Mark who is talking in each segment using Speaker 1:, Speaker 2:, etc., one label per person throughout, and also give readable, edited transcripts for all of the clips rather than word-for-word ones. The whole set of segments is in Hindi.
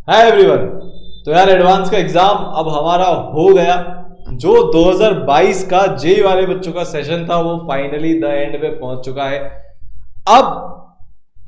Speaker 1: Hi everyone. तो यार एडवांस का एग्जाम अब हमारा हो गया। जो 2022 का जेई वाले बच्चों का सेशन था वो फाइनली द एंड पे पहुंच चुका है। अब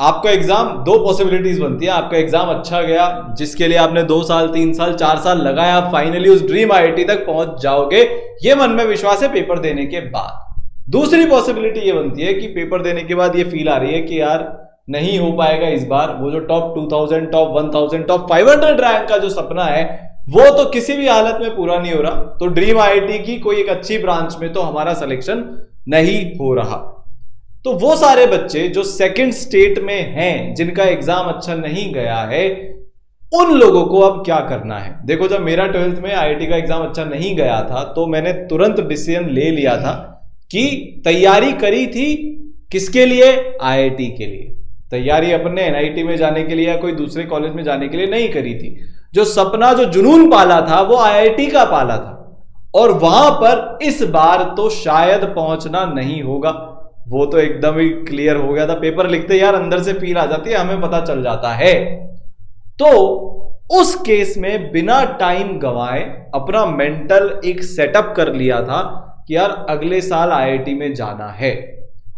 Speaker 1: आपका एग्जाम दो पॉसिबिलिटीज बनती है। आपका एग्जाम अच्छा गया, जिसके लिए आपने 2 साल 3 साल 4 साल लगाया, आप फाइनली उस ड्रीम आईआईटी तक पहुंच जाओगे, ये मन में विश्वास है पेपर देने के बाद। दूसरी पॉसिबिलिटी ये बनती है कि पेपर देने के बाद ये फील आ रही है कि यार नहीं हो पाएगा इस बार, वो जो टॉप 2000 टॉप 1000 टॉप 500 रैंक का जो सपना है वो तो किसी भी हालत में पूरा नहीं हो रहा। तो ड्रीम आईआईटी की कोई एक अच्छी ब्रांच में तो हमारा सिलेक्शन नहीं हो रहा। तो वो सारे बच्चे जो सेकंड स्टेट में हैं, जिनका एग्जाम अच्छा नहीं गया है, उन लोगों को अब क्या करना है। देखो, जब मेरा 12th में आईआईटी का एग्जाम अच्छा नहीं गया था तो मैंने तुरंत डिसीजन ले लिया था कि तैयारी करी थी किसके लिए, आईआईटी के लिए। तैयारी अपने एनआईटी में जाने के लिए या कोई दूसरे कॉलेज में जाने के लिए नहीं करी थी। जो सपना, जो जुनून पाला था वो आईआईटी का पाला था, और वहां पर इस बार तो शायद पहुंचना नहीं होगा। वो तो एकदम ही क्लियर हो गया था। पेपर लिखते यार अंदर से फील आ जाती है, हमें पता चल जाता है। तो उस केस में बिना टाइम गंवाए अपना मेंटल एक सेटअप कर लिया था कि यार अगले साल आईआईटी में जाना है,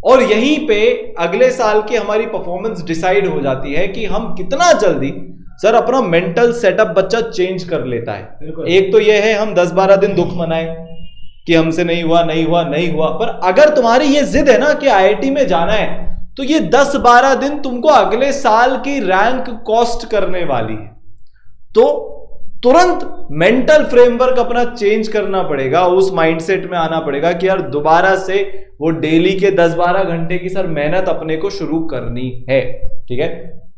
Speaker 1: और यहीं पे अगले साल की हमारी परफॉर्मेंस डिसाइड हो जाती है कि हम कितना जल्दी सर अपना मेंटल सेटअप बच्चा चेंज कर लेता है। एक तो यह है हम 10-12 दिन दुख मनाए कि हमसे नहीं हुआ नहीं हुआ नहीं हुआ, पर अगर तुम्हारी ये जिद है ना कि आईआईटी में जाना है तो ये 10-12 दिन तुमको अगले साल की रैंक कॉस्ट करने वाली है। तो तुरंत मेंटल फ्रेमवर्क अपना चेंज करना पड़ेगा, उस माइंडसेट में आना पड़ेगा कि यार दोबारा से वो डेली के 10-12 घंटे की सर मेहनत अपने को शुरू करनी है। ठीक है,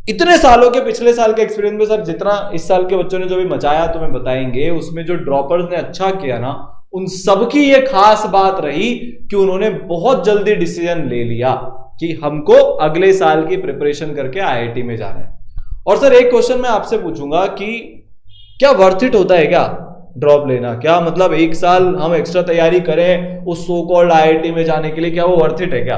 Speaker 1: इतने सालों के पिछले साल के एक्सपीरियंस में सर जितना इस साल के बच्चों ने जो भी मचाया तुम्हें बताएंगे, उसमें जो ड्रॉपर्स ने अच्छा किया ना, उन सबकी ये खास बात रही कि उन्होंने बहुत जल्दी डिसीजन ले लिया कि हमको अगले साल की प्रिपरेशन करके आईआईटी में जाना है। और सर एक क्वेश्चन मैं आपसे पूछूंगा कि क्या वर्थ इट होता है क्या ड्रॉप लेना? क्या मतलब 1 साल हम एक्स्ट्रा तैयारी करें उस सो कॉल्ड आईआईटी में जाने के लिए, क्या वो वर्थ इट है क्या?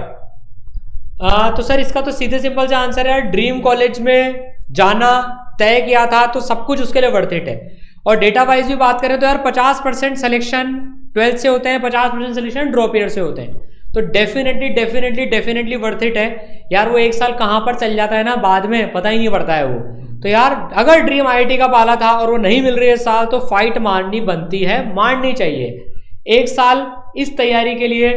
Speaker 2: तो सर इसका तो सीधे सिंपल सा आंसर है, ड्रीम कॉलेज में जाना तय किया था तो सब कुछ उसके लिए वर्थ इट है। और डेटा वाइज भी बात करें तो यार 50% सिलेक्शन 12th से होते हैं, 50% सिलेक्शन ड्रॉप ईयर से होते हैं। तो डेफिनेटली वर्थ इट है यार। वो 1 साल कहाँ पर चल जाता है ना, बाद में पता ही नहीं पड़ता है वो। तो यार अगर ड्रीम आईआईटी का पाला था और वो नहीं मिल रही है इस साल, तो फाइट मारनी बनती है, मारनी चाहिए। 1 साल इस तैयारी के लिए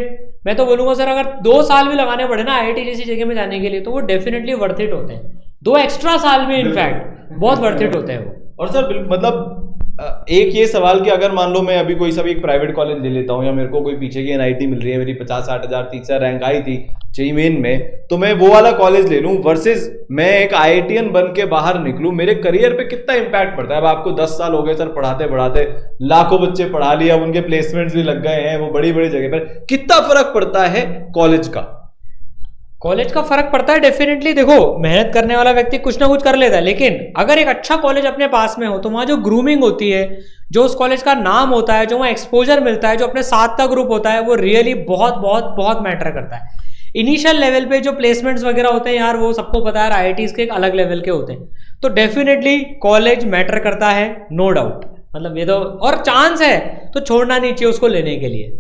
Speaker 2: मैं तो बोलूंगा सर, अगर 2 साल भी लगाने पड़े ना आईआईटी जैसी जगह में जाने के लिए, तो वो डेफिनेटली वर्थ इट होते हैं। 2 एक्स्ट्रा साल में इनफैक्ट बहुत वर्थ इट होते हैं वो।
Speaker 1: और सर मतलब एक ये सवाल कि अगर मान लो मैं अभी कोई एक प्राइवेट कॉलेज ले लेता हूँ, या मेरे को कोई पीछे की एनआईटी मिल रही है, मेरी 50-60 हजार तीसरा रैंक आई थी जेईई मेन में, तो मैं वो वाला कॉलेज ले लूं वर्सेस मैं एक आईआईटीएन बन के बाहर निकलूं, मेरे करियर पे कितना इंपैक्ट पड़ता है? अब आपको 10 साल हो गए सर पढ़ाते पढ़ाते, लाखों बच्चे पढ़ा लिया, उनके प्लेसमेंट्स भी लग गए हैं, वो बड़ी बड़ी जगह पर। कितना फर्क पड़ता है कॉलेज का?
Speaker 2: कॉलेज का फर्क पड़ता है डेफिनेटली। देखो, मेहनत करने वाला व्यक्ति कुछ ना कुछ कर लेता है, लेकिन अगर एक अच्छा कॉलेज अपने पास में हो तो वहाँ जो ग्रूमिंग होती है, जो उस कॉलेज का नाम होता है, जो वहाँ एक्सपोजर मिलता है, जो अपने साथ का ग्रुप होता है, वो रियली बहुत बहुत बहुत मैटर करता है। इनिशियल लेवल पे जो प्लेसमेंट्स वगैरह होते हैं यार, वो सबको पता है आईआईटीज के एक अलग लेवल के होते हैं। तो डेफिनेटली कॉलेज मैटर करता है, नो डाउट। मतलब ये तो, और चांस है तो छोड़ना नहीं चाहिए उसको लेने के लिए।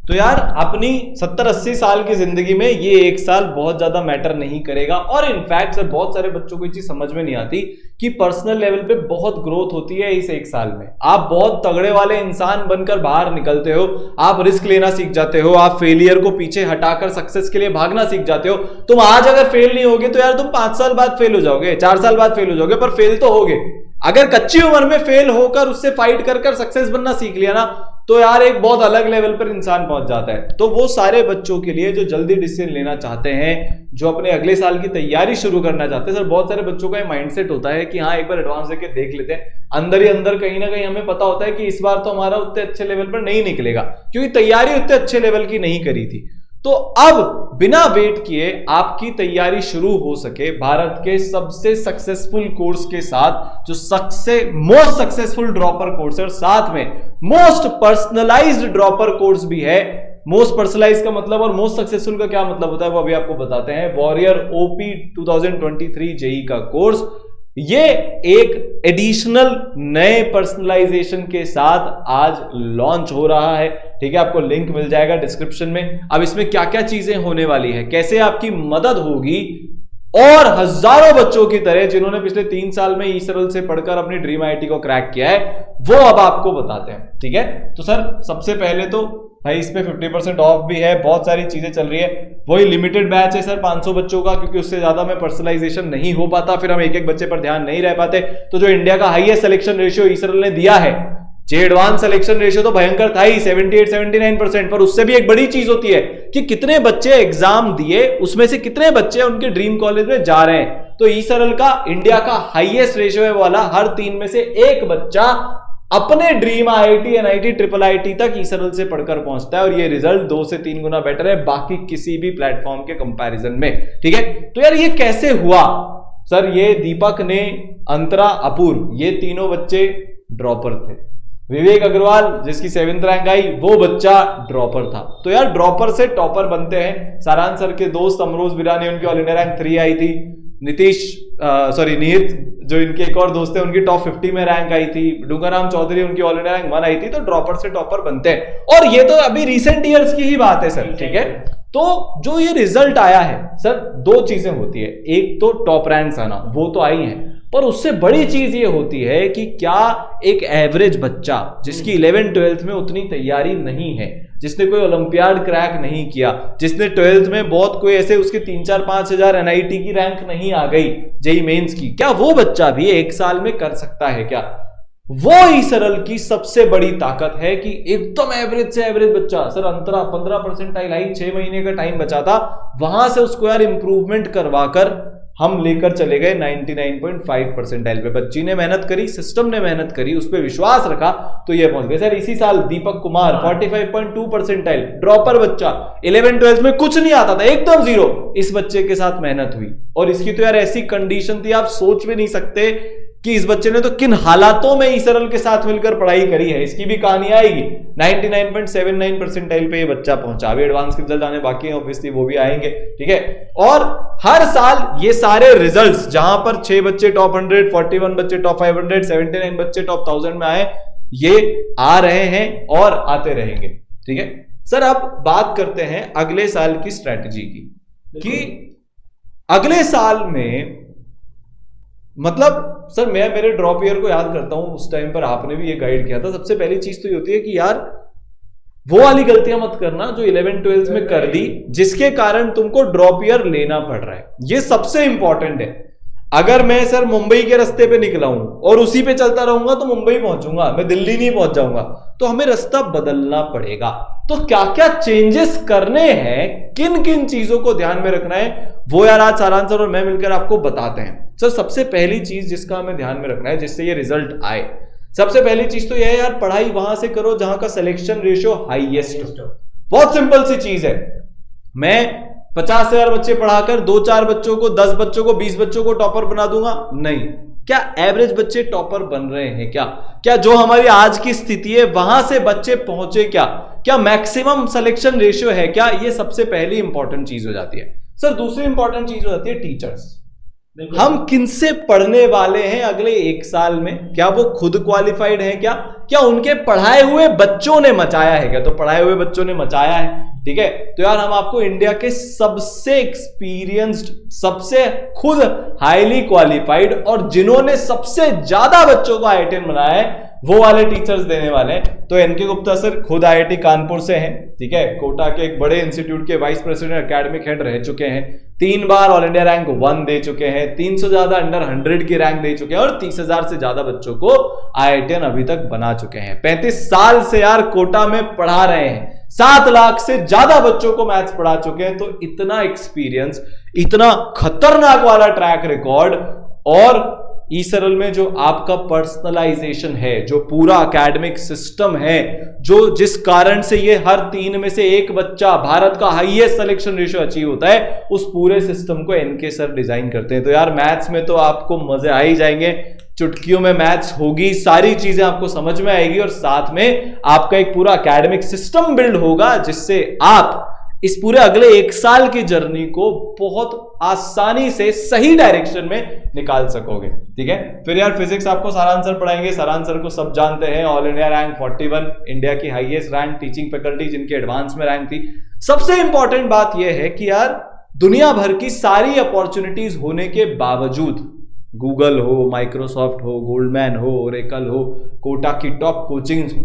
Speaker 1: तो यार अपनी 70-80 साल की जिंदगी में ये 1 साल बहुत ज्यादा मैटर नहीं करेगा। और इनफैक्ट सर बहुत सारे बच्चों को ये चीज समझ में नहीं आती कि पर्सनल लेवल पे बहुत ग्रोथ होती है इस 1 साल में। आप बहुत तगड़े वाले इंसान बनकर बाहर निकलते हो, आप रिस्क लेना सीख जाते हो, आप फेलियर को पीछे हटाकर सक्सेस के लिए भागना सीख जाते हो। तुम आज अगर फेल नहीं होगे तो यार तुम 5 साल बाद फेल हो जाओगे, 4 साल बाद फेल हो जाओगे, पर फेल तो होगे। अगर कच्ची उम्र में फेल होकर उससे फाइट कर सक्सेस बनना सीख लिया ना, तो यार एक बहुत अलग लेवल पर इंसान पहुंच जाता है। तो वो सारे बच्चों के लिए जो जल्दी डिसीजन लेना चाहते हैं, जो अपने अगले साल की तैयारी शुरू करना चाहते हैं, सर बहुत सारे बच्चों का ये माइंडसेट होता है कि हाँ एक बार एडवांस देके देख लेते हैं। अंदर ही अंदर कहीं ना कहीं हमें पता होता है कि इस बार तो हमारा उतने अच्छे लेवल पर नहीं निकलेगा, क्योंकि तैयारी उतने अच्छे लेवल की नहीं करी थी। तो अब बिना वेट किए आपकी तैयारी शुरू हो सके भारत के सबसे सक्सेसफुल कोर्स के साथ, जो मोस्ट सक्सेसफुल ड्रॉपर कोर्स है, और साथ में मोस्ट पर्सनलाइज्ड ड्रॉपर कोर्स भी है। मोस्ट पर्सनलाइज का मतलब और मोस्ट सक्सेसफुल का क्या मतलब होता है वो अभी आपको बताते हैं। वॉरियर ओपी 2023 जेई का कोर्स, ये एक एडिशनल नए पर्सनलाइजेशन के साथ आज लॉन्च हो रहा है। ठीक है, आपको लिंक मिल जाएगा डिस्क्रिप्शन में। अब इसमें क्या क्या चीजें होने वाली है, कैसे आपकी मदद होगी, और हजारों बच्चों की तरह जिन्होंने पिछले 3 साल में ईसरल से पढ़कर अपनी ड्रीम आईआईटी को क्रैक किया है, वो अब आपको बताते हैं। ठीक है, तो सर सबसे पहले तो भाई इसमें 50% ऑफ भी है, बहुत सारी चीजें चल रही है। वही लिमिटेड बैच है सर 500 बच्चों का, क्योंकि उससे ज्यादा में पर्सनलाइजेशन नहीं हो पाता, फिर हम एक एक बच्चे पर ध्यान नहीं रह पाते। तो जो इंडिया का हाईएस्ट सिलेक्शन रेशियो ईसरल ने दिया है, जे एडवांस सिलेक्शन रेशियो तो भयंकर था ही 78-79%, पर उससे भी एक बड़ी चीज होती है कि कितने बच्चे एग्जाम दिए, उसमें से कितने बच्चे उनके ड्रीम कॉलेज में जा रहे हैं। तो ईसरल का इंडिया का हाईएस्ट रेशियो है वाला, हर 3 में से एक बच्चा अपने dream IIT, NIT, triple IT तक ईसरल से पढ़कर पहुंचता है, और ये रिजल्ट 2 से 3 गुना बेटर है बाकी किसी भी प्लेटफॉर्म के कंपैरिजन में। ठीक है, तो यार ये कैसे हुआ सर? ये दीपक ने, अंतरा, अपूर्व, ये तीनों बच्चे ड्रॉपर थे। विवेक अग्रवाल जिसकी 7th रैंक आई, वो बच्चा ड्रॉपर था। तो यार ड्रॉपर से टॉपर बनते हैं। सारांश सर के दोस्त अमरोज बिरानी, उनकी ऑल इंडिया रैंक 3 आई थी। निहित जो इनके एक और दोस्त है, उनकी टॉप 50 में रैंक आई थी। डूंगराम चौधरी, उनकी ऑल इंडिया रैंक 1 आई थी। तो ड्रॉपर से टॉपर बनते हैं, और ये तो अभी रिसेंट ईयर्स की ही बात है सर। ठीक है, तो जो ये रिजल्ट आया है सर, 2 चीजें होती है। एक तो टॉप रैंक्स आना, वो तो आई हैं, पर उससे बड़ी चीज ये होती है कि क्या एक एवरेज बच्चा जिसकी 11th-12th में उतनी तैयारी नहीं है, जिसने कोई ओलंपियाड क्रैक नहीं किया, जिसने 12th में बहुत कोई ऐसे उसके 3-4-5 हजार एनआईटी की रैंक नहीं आ गई जेईई मेंस की, क्या वो बच्चा भी 1 साल में कर सकता है क्या? वो ईसरल की सबसे बड़ी ताकत है कि एकदम एवरेज से एवरेज बच्चा, सर अंतरा 15% आई, 6 महीने का टाइम बचा था, वहां से उसको यार इंप्रूवमेंट करवाकर हम लेकर चले गए 99.5% पे। बच्ची ने मेहनत करी, सिस्टम ने मेहनत करी, उस पर विश्वास रखा, तो ये पहुंच गए। सर इसी साल दीपक कुमार 45.2% ड्रॉपर बच्चा, 11th-12th में कुछ नहीं आता था, एकदम 0। इस बच्चे के साथ मेहनत हुई, और इसकी तो यार ऐसी कंडीशन थी, आप सोच भी नहीं सकते कि इस बच्चे ने तो किन हालातों में ईसरल के साथ मिलकर पढ़ाई करी है। इसकी भी कहानी आएगी। 99.79% पे ये बच्चा पहुंचा। अभी एडवांस के रिजल्ट आने बाकी हैं, ऑब्वियसली वो भी आएंगे। ठीक है, और हर साल ये सारे रिजल्ट्स, जहां पर 6 बच्चे टॉप 100, 41 बच्चे टॉप 500, 79 बच्चे टॉप 1000 में आए, ये आ रहे हैं और आते रहेंगे। ठीक है सर, अब बात करते हैं अगले साल की स्ट्रैटेजी की, कि अगले साल में मतलब सर मैं मेरे ड्रॉप ईयर को याद करता हूं, उस टाइम पर आपने भी ये गाइड किया था। सबसे पहली चीज तो ये होती है कि यार वो वाली गलतियां मत करना जो 11th-12th में कर दी, जिसके कारण तुमको ड्रॉप ईयर लेना पड़ रहा है। ये सबसे इंपॉर्टेंट है। अगर मैं सर मुंबई के रास्ते पे निकला हूं और उसी पे चलता रहूंगा तो मुंबई पहुंचूंगा, मैं दिल्ली नहीं पहुंच जाऊंगा। तो हमें रास्ता बदलना पड़ेगा। तो क्या क्या चेंजेस करने हैं, किन किन चीजों को ध्यान में रखना है, वो यार आज सारांश सर और मैं मिलकर आपको बताते हैं। सर सबसे पहली चीज जिसका हमें ध्यान में रखना है, जिससे ये रिजल्ट आए, सबसे पहली चीज तो यह है यार, पढ़ाई वहां से करो जहां का सिलेक्शन रेशियो हाईएस्ट हो। बहुत सिंपल सी चीज है। मैं 50,000 बच्चे पढ़ाकर 2-4 बच्चों को, 10 बच्चों को, 20 बच्चों को टॉपर बना दूंगा? नहीं। क्या एवरेज बच्चे टॉपर बन रहे हैं? क्या जो हमारी आज की स्थिति है वहां से बच्चे पहुंचे? क्या मैक्सिमम सिलेक्शन रेशियो है? क्या ये सबसे पहली इंपॉर्टेंट चीज हो जाती है। सर दूसरी इंपॉर्टेंट चीज हो जाती है टीचर्स। हम किनसे पढ़ने वाले हैं अगले 1 साल में? क्या वो खुद क्वालिफाइड हैं? क्या उनके पढ़ाए हुए बच्चों ने मचाया है? क्या तो पढ़ाए हुए बच्चों ने मचाया है। ठीक है, तो यार हम आपको इंडिया के सबसे एक्सपीरियंस्ड, सबसे खुद हाईली क्वालिफाइड और जिन्होंने सबसे ज्यादा बच्चों को IITian बनाया है, वो वाले टीचर्स देने वाले हैं। तो एनके गुप्ता सर खुद IIT कानपुर से हैं। ठीक है, कोटा के एक बड़े इंस्टीट्यूट के वाइस प्रेसिडेंट एकेडमिक हेड रह चुके हैं, 3 बार ऑल इंडिया रैंक 1 दे चुके हैं, 300 ज्यादा अंडर 100 की रैंक दे चुके हैं और 30,000 से ज्यादा बच्चों को IITian अभी तक बना चुके हैं। 35 साल से यार कोटा में पढ़ा रहे हैं, 7 लाख से ज्यादा बच्चों को मैथ्स पढ़ा चुके हैं। तो इतना एक्सपीरियंस, इतना खतरनाक वाला ट्रैक रिकॉर्ड, और ईसरल में जो आपका पर्सनलाइजेशन है, जो पूरा एकेडमिक सिस्टम है, जो जिस कारण से ये हर 3 में से एक बच्चा भारत का हाईएस्ट सिलेक्शन रेशियो अचीव होता है, उस पूरे सिस्टम को एनके सर डिजाइन करते हैं। तो यार मैथ्स में तो आपको मजे आ ही जाएंगे, चुटकियों में मैथ्स होगी, सारी चीजें आपको समझ में आएगी और साथ में आपका एक पूरा एकेडमिक सिस्टम बिल्ड होगा जिससे आप इस पूरे अगले 1 साल की जर्नी को बहुत आसानी से सही डायरेक्शन में निकाल सकोगे। ठीक है, फिर यार फिजिक्स आपको सारांश सर पढ़ाएंगे। सारांश सर को सब जानते हैं, ऑल इंडिया रैंक 41, इंडिया की हाईएस्ट रैंक टीचिंग फैकल्टी जिनके एडवांस में रैंक थी। सबसे इंपॉर्टेंट बात यह है कि यार दुनिया भर की सारी अपॉर्चुनिटीज होने के बावजूद, गूगल हो, माइक्रोसॉफ्ट हो, गोल्डमैन हो, ओरेकल हो, कोटा की टॉप कोचिंग्स हो,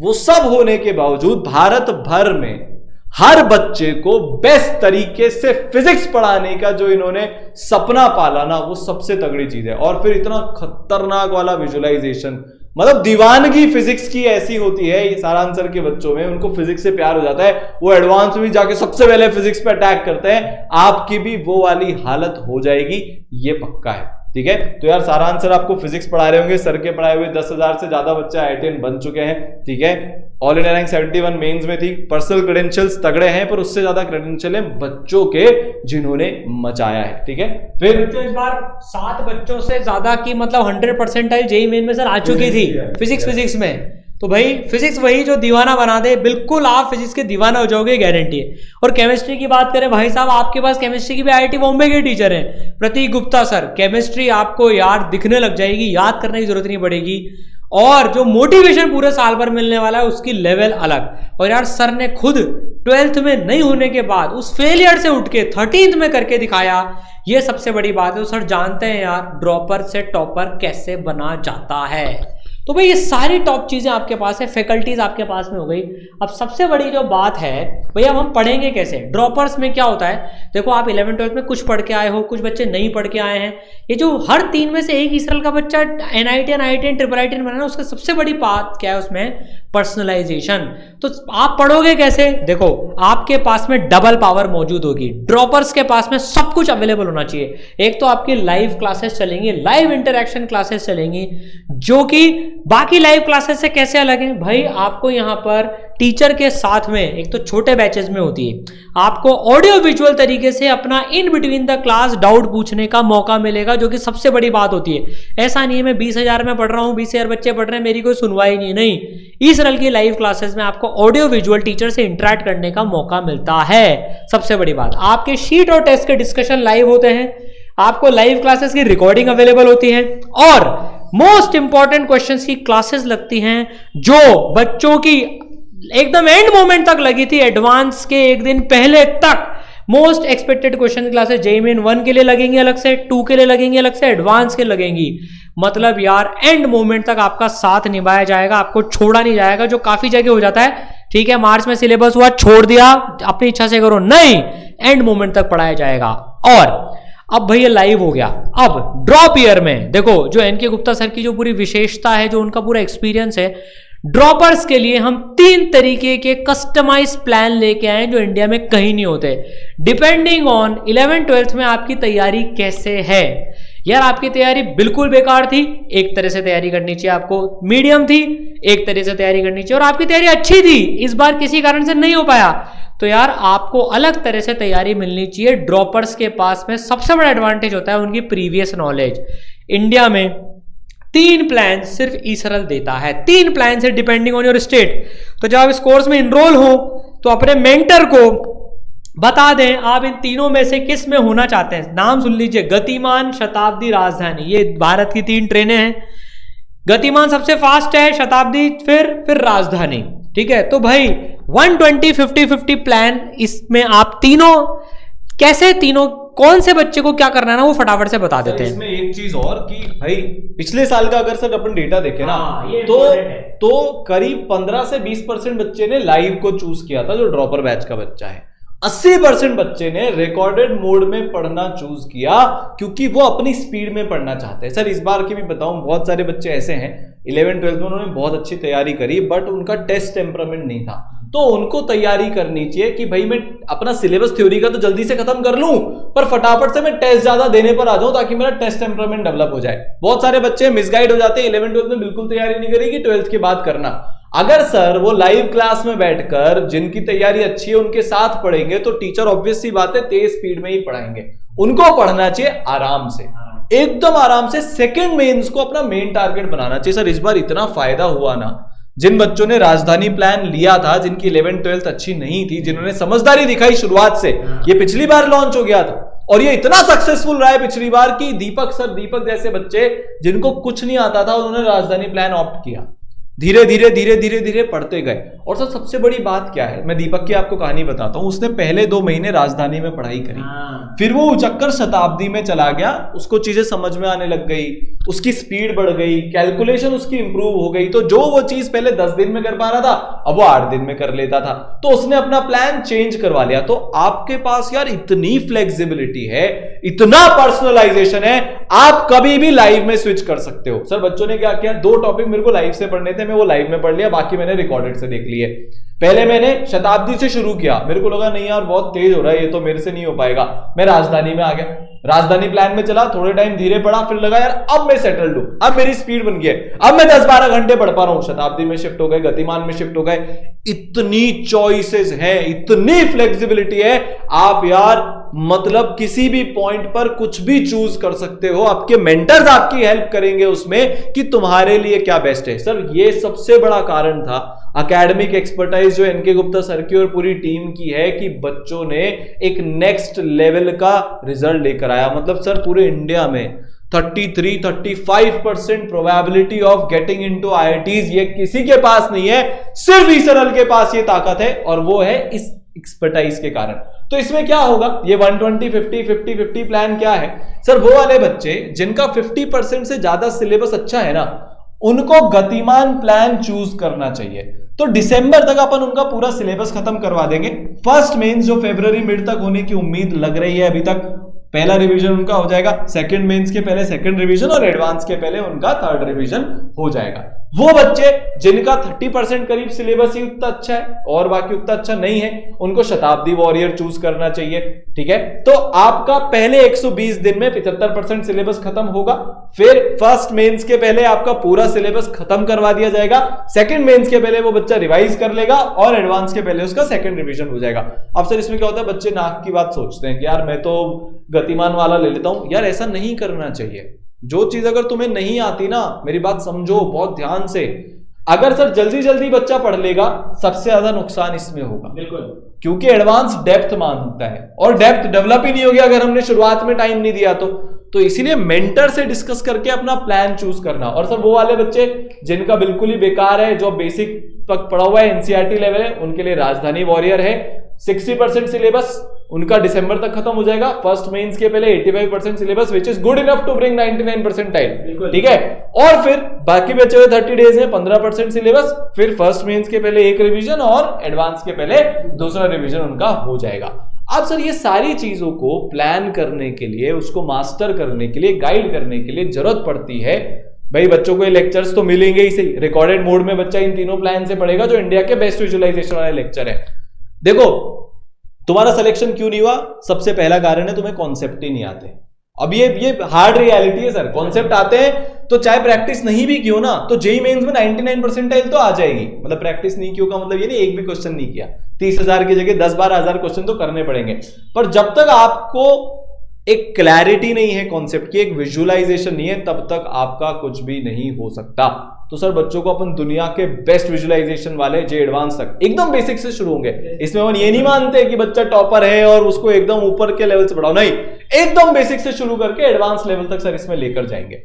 Speaker 1: वो सब होने के बावजूद भारत भर में हर बच्चे को बेस्ट तरीके से फिजिक्स पढ़ाने का जो इन्होंने सपना पाला ना, वो सबसे तगड़ी चीज है। और फिर इतना खतरनाक वाला विजुअलाइजेशन, मतलब दीवानगी फिजिक्स की ऐसी होती है ये सारांश सर के बच्चों में, उनको फिजिक्स से प्यार हो जाता है, वो एडवांस में जाके सबसे पहले फिजिक्स पे अटैक करते हैं। आपकी भी वो वाली हालत हो जाएगी, ये पक्का है। ठीक है, तो यार सारांश सर आपको फिजिक्स पढ़ा रहे होंगे। सर के पढ़ाए हुए 10,000 से ज्यादा बच्चे IITian बन चुके हैं। ठीक है, ऑल इंडिया रैंक 71 मेंस में थी। पर्सनल क्रेडेंशियल्स तगड़े हैं, पर उससे ज्यादा क्रेडेंशियल है बच्चों के जिन्होंने मचाया है। ठीक है, फिर
Speaker 2: तो इस बार 7 बच्चों से ज्यादा की मतलब 100% जेईई मेन में सर आ चुकी थी फिजिक्स में। तो भाई फिजिक्स वही जो दीवाना बना दे, बिल्कुल आप फिजिक्स के दीवाना हो जाओगे, गारंटी है। और केमिस्ट्री की बात करें भाई साहब, आपके पास केमिस्ट्री की भी IIT बॉम्बे के टीचर हैं, प्रतीक गुप्ता सर। केमिस्ट्री आपको यार दिखने लग जाएगी, याद करने की जरूरत नहीं पड़ेगी। और जो मोटिवेशन पूरे साल भर मिलने वाला है उसकी लेवल अलग। और यार सर ने खुद 12th में नहीं होने के बाद उस फेलियर से उठ के 13th में करके दिखाया, ये सबसे बड़ी बात है। तो सर जानते हैं यार ड्रॉपर से टॉपर कैसे बना जाता है। तो भाई ये सारी टॉप चीजें आपके पास है, फैकल्टीज आपके पास में हो गई। अब सबसे बड़ी जो बात है भैया, अब हम पढ़ेंगे कैसे? ड्रॉपर्स में क्या होता है, देखो आप 11th 12th में कुछ पढ़ के आए हो, कुछ बच्चे नहीं पढ़ के आए हैं। ये जो हर 3 में से एक इसरल का बच्चा NITian IITian IITian बना, उसका सबसे बड़ी बात क्या है उसमें? पर्सनलाइजेशन। तो आप पढ़ोगे कैसे? देखो आपके पास में डबल पावर मौजूद होगी। ड्रॉपर्स के पास में सब कुछ अवेलेबल होना चाहिए। एक तो आपकी लाइव क्लासेस चलेंगी, लाइव इंटरेक्शन क्लासेस चलेंगी, जो कि बाकी लाइव क्लासेस से कैसे अलग है भाई? आपको यहां पर टीचर के साथ में, एक तो छोटे बैचेस में होती है, आपको ऑडियो विजुअल तरीके से अपना in between the class doubt पूछने का मौका मिलेगा, जो कि सबसे बड़ी बात होती है। ऐसा नहीं है मैं 20,000 में पढ़ रहा हूं, 20,000 बच्चे पढ़ रहे हैं, मेरी कोई सुनवाई नहीं। इस तरह की लाइव क्लासेस में आपको ऑडियो विजुअल टीचर से इंटरेक्ट करने का मौका मिलता है। सबसे बड़ी बात, आपके शीट और टेस्ट के डिस्कशन लाइव होते हैं, आपको लाइव क्लासेस की रिकॉर्डिंग अवेलेबल होती है, और मोस्ट इंपॉर्टेंट क्वेश्चंस की क्लासेस लगती हैं, जो बच्चों की एकदम एंड मोमेंट तक लगी थी, एडवांस के एक दिन पहले तक। Most expected question classes JEE main 1 के लिए लगेंगी अलग से, 2 के लिए लगेंगी अलग से, एडवांस के लगेंगी। मतलब यार एंड मोमेंट तक आपका साथ निभाया जाएगा, आपको छोड़ा नहीं जाएगा, जो काफी जगह हो जाता है। ठीक है, मार्च में सिलेबस हुआ, छोड़ दिया, अपनी इच्छा से करो, नहीं, एंड मोमेंट तक पढ़ाया जाएगा। और अब भैया लाइव हो गया। अब ड्रॉप ईयर में देखो, जो एनके गुप्ता सर की जो पूरी विशेषता है, जो उनका पूरा एक्सपीरियंस है, ड्रॉपर्स के लिए हम 3 तरीके के कस्टमाइज प्लान लेके आए जो इंडिया में कहीं नहीं होते, डिपेंडिंग ऑन 11th 12th में आपकी तैयारी कैसे है। यार आपकी तैयारी बिल्कुल बेकार थी, एक तरह से तैयारी करनी चाहिए आपको, मीडियम थी, एक तरह से तैयारी करनी चाहिए, और आपकी तैयारी अच्छी थी, इस बार किसी कारण से नहीं हो पाया, तो यार आपको अलग तरह से तैयारी मिलनी चाहिए। ड्रॉपर्स के पास में सबसे बड़ा एडवांटेज होता है उनकी प्रीवियस नॉलेज। इंडिया में 3 प्लान सिर्फ ईसरल देता है, 3 प्लान से डिपेंडिंग ऑन योर स्टेट। तो जब आप इस कोर्स में इनरोल हो तो अपने मेंटर को बता दें आप इन तीनों में से किस में होना चाहते हैं। नाम सुन लीजिए, गतिमान, शताब्दी, राजधानी, ये भारत की 3 ट्रेनें हैं। गतिमान सबसे फास्ट है, शताब्दी फिर राजधानी। ठीक है, तो भाई 120 50-50 प्लान, इसमें आप तीनों कैसे, तीनों कौन से बच्चे को क्या करना है ना, वो फटाफट से बता देते हैं।
Speaker 1: इसमें एक चीज और कि भाई पिछले साल का अगर सर अपन डेटा देखें ना, तो करीब 15 से 20% बच्चे ने लाइव को चूज किया था, जो ड्रॉपर बैच का बच्चा है। 80% बच्चे ने रिकॉर्डेड मोड में पढ़ना चूज किया, क्योंकि वो अपनी स्पीड में पढ़ना चाहते हैं। सर इस बार की भी बताऊं, बहुत सारे बच्चे ऐसे हैं 11th 12th में उन्होंने बहुत अच्छी तैयारी करी, बट उनका टेस्ट टेम्परामेंट नहीं था। तो उनको तैयारी करनी चाहिए कि भाई मैं अपना सिलेबस थ्योरी का तो जल्दी से खत्म कर लूं, पर फटाफट से मैं टेस्ट ज्यादा देने पर आ जाऊं, ताकि मेरा टेस्ट टेम्परामेंट डेवलप हो जाए। बहुत सारे बच्चे मिसगाइड हो जाते हैं, 11th 12th में बिल्कुल तैयारी नहीं करेगी, 12th के बाद करना। अगर सर वो लाइव क्लास में बैठकर जिनकी तैयारी अच्छी है उनके साथ पढ़ेंगे, तो टीचर ऑब्वियस सी बात है तेज स्पीड में ही पढ़ाएंगे। उनको पढ़ना चाहिए आराम से, एकदम आराम से। सेकंड मेंस को अपना मेन टारगेट बनाना चाहिए। सर इस बार इतना फायदा हुआ ना, जिन बच्चों ने राजधानी प्लान लिया था, जिनकी 11th-12th अच्छी नहीं थी, जिन्होंने समझदारी दिखाई शुरुआत से, ये पिछली बार लॉन्च हो गया था और ये इतना सक्सेसफुल रहा है पिछली बार कि दीपक जैसे बच्चे जिनको कुछ नहीं आता था उन्होंने राजधानी प्लान ऑप्ट किया, धीरे धीरे पढ़ते गए। और सर सबसे बड़ी बात क्या है, मैं दीपक की आपको कहानी बताता हूं। उसने पहले 2 महीने राजधानी में पढ़ाई करी, फिर वो उचक्कर शताब्दी में चला गया, उसको चीजें समझ में आने लग गई, उसकी स्पीड बढ़ गई, कैलकुलेशन उसकी इंप्रूव हो गई। तो जो वो चीज पहले 10 दिन में कर पा रहा था अब वो 8 दिन में कर लेता था, तो उसने अपना प्लान चेंज करवा लिया। तो आपके पास यार इतनी फ्लेक्सिबिलिटी है, इतना पर्सनलाइजेशन है, आप कभी भी लाइव में स्विच कर सकते हो। सर बच्चों ने क्या किया, 2 टॉपिक मेरे को लाइव से पढ़ने थे, मैं वो लाइव में पढ़ लिया, बाकी मैंने रिकॉर्डेड से देख लिए। पहले मैंने शताब्दी से शुरू किया, मेरे को लगा नहीं यार बहुत तेज हो रहा है, ये तो मेरे से नहीं हो पाएगा, मैं राजधानी में आ गया, राजधानी प्लान में चला, थोड़े टाइम धीरे पढ़ा, फिर लगा यार अब मैं सेटल्ड हूं, अब मेरी स्पीड बन गई है, अब मैं 10-12 घंटे पढ़ पा रहा हूं, शताब्दी में शिफ्ट हो गए, गतिमान में शिफ्ट हो गए। इतनी चॉइसेस हैं, इतनी फ्लेक्सिबिलिटी है, आप यार मतलब किसी भी पॉइंट पर कुछ भी चूज कर सकते हो। आपके मेंटर्स आपकी हेल्प करेंगे उसमें कि तुम्हारे लिए क्या बेस्ट है। सर ये सबसे बड़ा कारण था एकेडमिक एक्सपर्टाइज जो एनके गुप्ता सर की और पूरी टीम की है कि बच्चों ने एक नेक्स्ट लेवल का रिजल्ट लेकर आया। मतलब सर पूरे इंडिया में 33-35% probability of getting into IITs ये किसी के पास नहीं है, सिर्फ ईसरल के पास ये ताकत है, और वो है इस एक्सपर्टाइज के कारण। तो इसमें क्या होगा, ये 120-50-50-50 प्लान क्या है सर, वो वाले बच्चे जिनका 50% से ज्यादा सिलेबस अच्छा है ना, उनको गतिमान प्लान चूज करना चाहिए। तो दिसंबर तक अपन उनका पूरा सिलेबस खत्म करवा देंगे। फर्स्ट मेंस जो फरवरी मिड तक होने की उम्मीद लग रही है, अभी तक पहला रिवीजन उनका हो जाएगा, सेकंड मेंस के पहले सेकंड रिवीजन और एडवांस के पहले उनका थर्ड रिवीजन हो जाएगा। वो बच्चे जिनका 30% करीब सिलेबस ही उतना अच्छा है और बाकी उतना अच्छा नहीं है, उनको शताब्दी वॉरियर चूज करना चाहिए। ठीक है, तो आपका पहले 120 दिन में 75% सिलेबस खत्म होगा, फिर फर्स्ट मेंस के पहले आपका पूरा सिलेबस खत्म करवा दिया जाएगा, सेकंड मेंस के पहले वो बच्चा रिवाइज कर लेगा और एडवांस के पहले उसका सेकंड रिवीजन हो जाएगा। अब सर इसमें क्या होता है, बच्चे नाक की बात सोचते हैं कि यार मैं तो गतिमान वाला ले लेता हूं। यार ऐसा नहीं करना चाहिए। जो चीज अगर तुम्हें नहीं आती ना, मेरी बात समझो बहुत ध्यान से, अगर सर जल्दी जल्दी बच्चा पढ़ लेगा सबसे ज्यादा नुकसान इसमें होगा। बिल्कुल, क्योंकि एडवांस डेप्थ मांगता है और डेप्थ डेवलप ही नहीं होगी अगर हमने शुरुआत में टाइम नहीं दिया तो इसीलिए मेंटर से डिस्कस करके अपना प्लान चूज करना। और सर वो वाले बच्चे जिनका बिल्कुल ही बेकार है, जो बेसिक तक पढ़ा हुआ है, एनसीईआरटी लेवल है, उनके लिए राजधानी वॉरियर है। 60% सिलेबस उनका दिसंबर तक खत्म हो जाएगा, फर्स्ट मेंस के पहले 85% syllabus which is good enough to bring 99 percentile. ठीक है, और फिर बाकी बचे हुए 30 डेज में 15% सिलेबस, फिर फर्स्ट मेंस के पहले एक रिवीजन और एडवांस के पहले दूसरा रिवीजन उनका हो जाएगा। अब सर ये सारी चीजों को प्लान करने के लिए, उसको मास्टर करने के लिए, गाइड करने के लिए जरूरत पड़ती है भाई बच्चों को ये लेक्चर्स तो मिलेंगे ही सही, रिकॉर्डेड मोड में बच्चा इन तीनों प्लान से पढ़ेगा जो इंडिया के बेस्ट विजुअलाइजेशन वाले लेक्चर है। देखो तुम्हारा सिलेक्शन क्यों नहीं हुआ, सबसे पहला कारण है तुम्हें कॉन्सेप्ट ही नहीं आते। अब ये हार्ड रियलिटी है सर, कॉन्सेप्ट आते हैं तो चाहे प्रैक्टिस नहीं भी क्यों ना, तो जेईई मेंस में 99 परसेंटाइल तो आ जाएगी। मतलब प्रैक्टिस नहीं क्यों का मतलब ये नहीं एक भी क्वेश्चन नहीं किया, 30,000 की जगह 10-12,000 क्वेश्चन तो करने पड़ेंगे। पर जब तक आपको एक क्लैरिटी नहीं है कॉन्सेप्ट की, एक विजुअलाइजेशन नहीं है, तब तक आपका कुछ भी नहीं हो सकता। तो सर बच्चों को अपन दुनिया के बेस्ट विजुअलाइजेशन वाले जे एडवांस तक एकदम बेसिक से शुरू होंगे। इसमें अपन ये नहीं मानते कि बच्चा टॉपर है और उसको एकदम ऊपर के लेवल से बढ़ाओ, नहीं, एकदम बेसिक से शुरू करके एडवांस लेवल तक सर इसमें लेकर जाएंगे।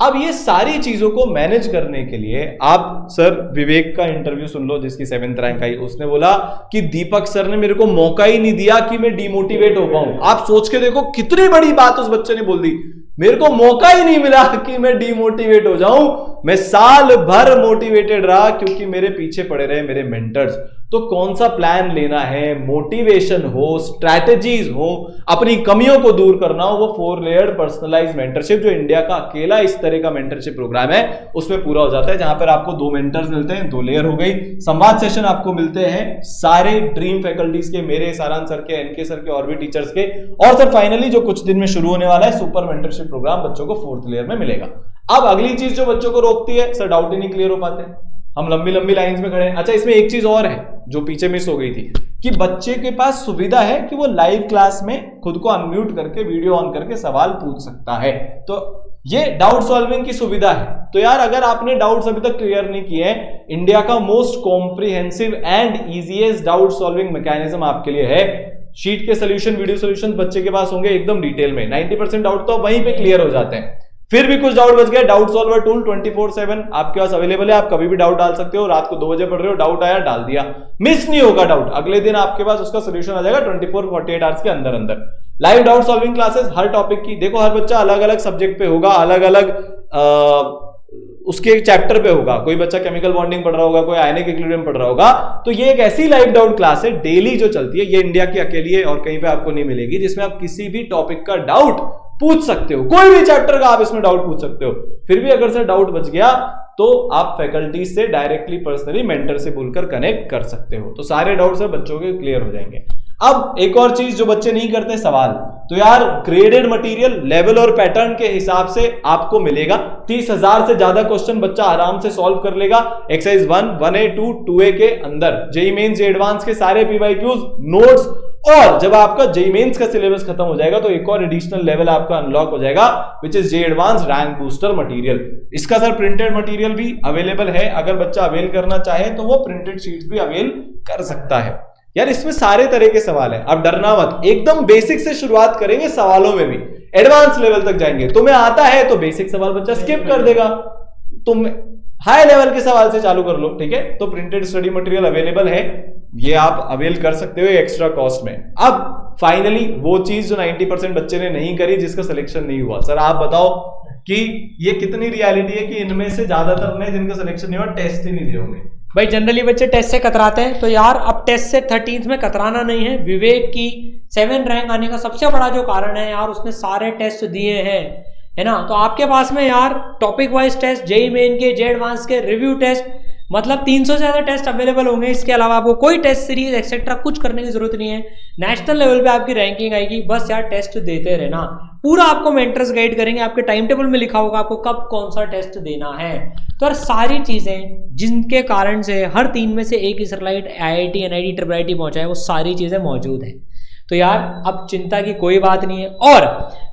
Speaker 1: अब ये सारी चीजों को मैनेज करने के लिए आप सर विवेक का इंटरव्यू सुन लो जिसकी 7th रैंक आई। उसने बोला कि दीपक सर ने मेरे को मौका ही नहीं दिया कि मैं डिमोटिवेट हो पाऊं। आप सोच के देखो कितनी बड़ी बात उस बच्चे ने बोल दी, मेरे को मौका ही नहीं मिला कि मैं डिमोटिवेट हो जाऊं। मैं साल भर मोटिवेटेड रहा क्योंकि मेरे पीछे पड़े रहे मेरे मेंटर्स। तो कौन सा प्लान लेना है, मोटिवेशन हो, स्ट्रैटेजीज हो, अपनी कमियों को दूर करना हो, वो 4 लेयर्ड पर्सनलाइज्ड मेंटरशिप जो इंडिया का अकेला इस तरह का मेंटरशिप प्रोग्राम है उसमें पूरा हो जाता है, जहां पर आपको 2 मेंटर्स मिलते हैं, 2 लेयर हो गई। संवाद सेशन आपको मिलते हैं सारे ड्रीम फैकल्टीज के, मेरे, सारांश सर के, एनके सर के और भी टीचर्स के। और सर फाइनली जो कुछ दिन में शुरू होने वाला है सुपर मेंटरशिप प्रोग्राम बच्चों को 4th लेयर में मिलेगा। अब अगली चीज जो बच्चों को रोकती है, सर डाउट ही नहीं क्लियर हो पाते, हम लंबी लंबी लाइंस में खड़े हैं। अच्छा इसमें एक चीज और है जो पीछे मिस हो गई थी कि बच्चे के पास सुविधा है कि वो लाइव क्लास में खुद को अनम्यूट करके वीडियो ऑन करके सवाल पूछ सकता है। तो ये डाउट सॉल्विंग की सुविधा है। तो यार अगर आपने डाउट्स अभी तक क्लियर नहीं किए हैं, इंडिया का most comprehensive and easiest doubt solving mechanism आपके लिए है। शीट के सोल्यूशन, वीडियो सोल्यूशन बच्चे के पास होंगे एकदम डिटेल में, 90% डाउट तो वहीं पे क्लियर हो जाते हैं। फिर भी कुछ डाउट बच गया, डाउट सॉल्वर टूल 24/7 आपके पास अवेलेबल है, आप कभी भी डाउट डाल सकते हो। रात को 2 बजे पढ़ रहे हो, डाउट आया डाल दिया, मिस नहीं होगा डाउट, अगले दिन आपके पास उसका सोल्यूशन आ जाएगा 24-48 आवर्स के अंदर अंदर। लाइव डाउट सॉल्विंग क्लासेस हर टॉपिक की, देखो हर बच्चा अलग अलग सब्जेक्ट पे होगा, अलग अलग उसके चैप्टर पे होगा। कोई बच्चा केमिकल बॉन्डिंग पढ़ रहा होगा, कोई आयनिक इक्विलिब्रियम पढ़ रहा होगा। तो ये एक ऐसी लाइव डाउट क्लास है डेली जो चलती है, ये इंडिया की अकेली है और कहीं पे आपको नहीं मिलेगी, जिसमें आप किसी भी टॉपिक का डाउट पूछ सकते हो, कोई भी चैप्टर का आप इसमें डाउट पूछ सकते हो। फिर भी अगर से डाउट बच गया तो आप फैकल्टी से डायरेक्टली पर्सनली मेंटर से बोलकर कनेक्ट कर सकते हो, तो सारे डाउट से बच्चों के क्लियर हो जाएंगे। अब एक और चीज जो बच्चे नहीं करते, सवाल, तो यार ग्रेडेड मटेरियल लेवल और पैटर्न के हिसाब से आपको मिलेगा। 30,000 से ज्यादा क्वेश्चन बच्चा आराम से सॉल्व कर लेगा एक्सरसाइज 1, 1A, 2, 2A के अंदर। जेईई मेंस, जेईई एडवांस के सारे पीवाईक्यूज, नोट्स, और जब आपका जेईई मेंस का सिलेबस खत्म हो जाएगा तो एक और एडिशनल लेवल आपका अनलॉक हो जाएगा, which is JEE advance rank booster material. इसका सर प्रिंटेड मटेरियल भी अवेलेबल है, अगर बच्चा अवेल करना चाहे तो वो प्रिंटेड शीट्स भी अवेल कर सकता है। यार इसमें सारे तरह के सवाल हैं, अब डरना मत, एकदम बेसिक से शुरुआत करेंगे, सवालों में भी एडवांस लेवल तक जाएंगे। तुम्हें आता है तो बेसिक सवाल बच्चा स्किप कर देगा, तुम हाई लेवल के सवाल से चालू कर लो, ठीक है। तो प्रिंटेड स्टडी मटेरियल अवेलेबल है, ये आप अवेल कर सकते हो एक्स्ट्रा कॉस्ट में। अब फाइनली वो चीज जो 90% बच्चे ने नहीं करी, जिसका सिलेक्शन नहीं हुआ, सर आप बताओ कि ये कितनी रियलिटी है कि इनमें से ज्यादातर ने जिनका सिलेक्शन नहीं हुआ टेस्ट ही नहीं दिए होंगे।
Speaker 2: भाई जनरली बच्चे टेस्ट से कतराते हैं, तो यार अब टेस्ट से 13th में कतराना नहीं है। विवेक की 7 रैंक आने का सबसे बड़ा जो कारण है यार, उसने सारे टेस्ट दिए हैं, है ना। तो आपके पास में यार topic wise test, JEE main के, जेईई एडवांस के रिव्यू टेस्ट, मतलब 300 से ज्यादा टेस्ट अवेलेबल होंगे। इसके अलावा आपको कोई टेस्ट सीरीज एक्सेट्रा कुछ करने की जरूरत नहीं है। नेशनल लेवल पे आपकी रैंकिंग आएगी, बस यार टेस्ट देते रहना। पूरा आपको मेंटर्स गाइड करेंगे, आपके टाइम टेबल में लिखा होगा आपको कब कौन सा टेस्ट देना है। तो यार सारी चीजें जिनके कारण से हर 3 में से एक इसराइट IIT, NIT, IIIT पहुंचा है, वो सारी चीजें मौजूद हैं। तो यार अब चिंता की कोई बात नहीं है। और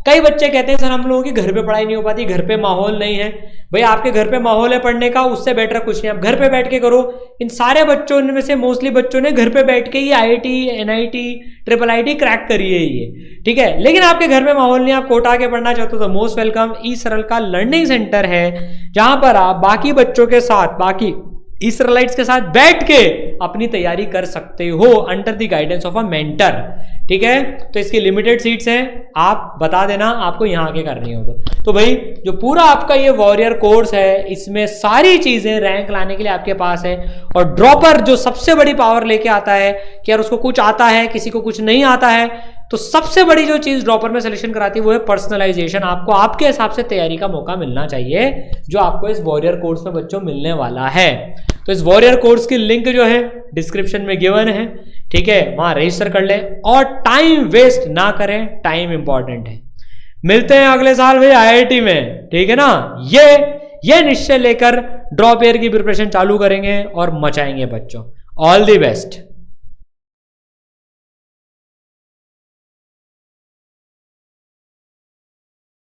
Speaker 2: कई बच्चे कहते हैं सर हम लोगों की घर पे पढ़ाई नहीं हो पाती, घर पे माहौल नहीं है। भाई आपके घर पे माहौल है पढ़ने का, उससे बेटर कुछ नहीं, आप घर पे बैठ के करो। इन सारे बच्चों में से मोस्टली बच्चों ने घर पे बैठ के ही IIT, NIT, IIIT क्रैक करी है ये, ठीक है। लेकिन आपके घर में माहौल नहीं, आप कोटा के पढ़ना चाहते हो तो मोस्ट वेलकम। ई-सरल का लर्निंग सेंटर है, जहां पर आप बाकी बच्चों के साथ, बाकी इसराइट्स के साथ बैठ के अपनी तैयारी कर सकते हो under the guidance of a mentor, ठीक है। तो इसकी लिमिटेड सीट्स हैं, आप बता देना आपको यहाँ आके करनी हो तो भाई जो पूरा आपका ये वॉरियर कोर्स है, इसमें सारी चीजें रैंक लाने के लिए आपके पास है। और ड्रॉपर जो सबसे बड़ी पावर लेके आता है कि यार उसको कुछ आता है, किसी को कुछ नहीं आता है, तो सबसे बड़ी जो चीज ड्रॉपर में सिलेक्शन कराती है वो है पर्सनलाइजेशन। आपको आपके हिसाब से तैयारी का मौका मिलना चाहिए, जो आपको इस वॉरियर कोर्स में बच्चों मिलने वाला है। तो इस वॉरियर कोर्स की लिंक जो है डिस्क्रिप्शन में गिवन है, ठीक है, वहां रजिस्टर कर ले और टाइम वेस्ट ना करें, टाइम इंपॉर्टेंट है। मिलते हैं अगले साल भाई IIT में, ठीक है ना। ये निश्चय लेकर ड्रॉप ईयर की प्रिपरेशन चालू करेंगे और मचाएंगे बच्चों। All the best.